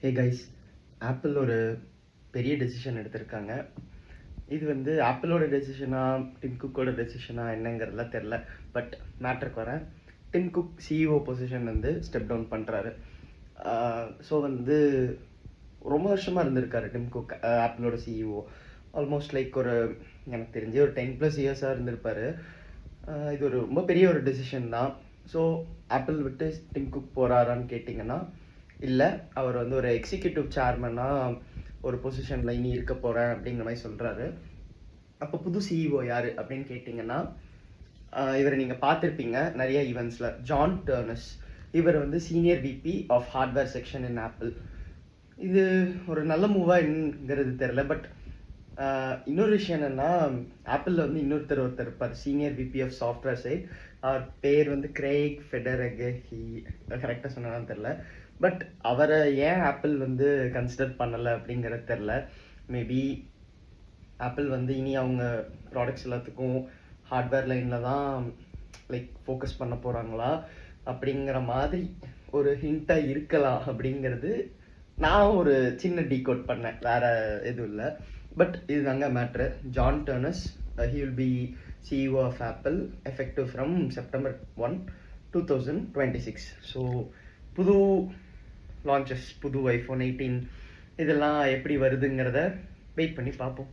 Hey guys, apple ஒரு பெரிய decision எடுத்திருக்காங்க. இது வந்து ஆப்பிளோட டெசிஷனா, டிம் குக்கோட டெசிஷனா என்னங்கிறதுலாம் தெரில. பட் மேட்டருக்கு வரேன். டிம் குக் சிஇஓ பொசிஷன் வந்து ஸ்டெப் டவுன் பண்ணுறாரு. ஸோ வந்து ரொம்ப வருஷமாக இருந்திருக்காரு டிம் குக் ஆப்பிளோட சிஇஓ. ஆல்மோஸ்ட் லைக் ஒரு எனக்கு தெரிஞ்சு ஒரு 10+ இயர்ஸாக இருந்திருப்பார். இது ஒரு ரொம்ப பெரிய ஒரு டெசிஷன் தான். ஸோ ஆப்பிள் விட்டு டிம் குக் போகிறாரான்னு கேட்டிங்கன்னா இல்லை, அவர் வந்து ஒரு எக்ஸிக்யூட்டிவ் சேர்மனாக ஒரு பொசிஷனில் இனி இருக்க போகிறேன் அப்படிங்கிற மாதிரி சொல்கிறாரு. அப்போ புது சிஇஓ யார் அப்படின்னு கேட்டிங்கன்னா, இவரை நீங்கள் பார்த்துருப்பீங்க நிறைய ஈவெண்ட்ஸில். John Ternus. இவர் வந்து senior VP of hardware section in Apple. இது ஒரு நல்ல மூவாங்கிறது தெரில. பட் இன்னொரு விஷயம் என்னென்னா, ஆப்பிளில் வந்து ஒருத்தர் இருப்பார், senior VP of software side. அவர் பேர் வந்து கிரேக் ஃபெடரகி, கரெக்டாக சொன்னான்னு தெரில. பட் அவரை ஏன் ஆப்பிள் வந்து கன்சிடர் பண்ணலை அப்படிங்கிறது தெரில. மேபி ஆப்பிள் வந்து இனி அவங்க ப்ராடக்ட்ஸ் எல்லாத்துக்கும் ஹார்ட்வேர் லைனில் தான் லைக் ஃபோக்கஸ் பண்ண போகிறாங்களா அப்படிங்கிற மாதிரி ஒரு ஹிண்ட்டாக இருக்கலாம் அப்படிங்கிறது நான் ஒரு சின்ன டீகோட் பண்ணேன், வேறு எதுவும் இல்லை. பட் இதுதாங்க matter. John Ternus, he will be CEO of Apple effective from September 1, 2026. So புது லான்ச்சஸ், புது ஐஃபோன் 18 இதெல்லாம் எப்படி வருதுங்கிறத வெயிட் பண்ணி பார்ப்போம்.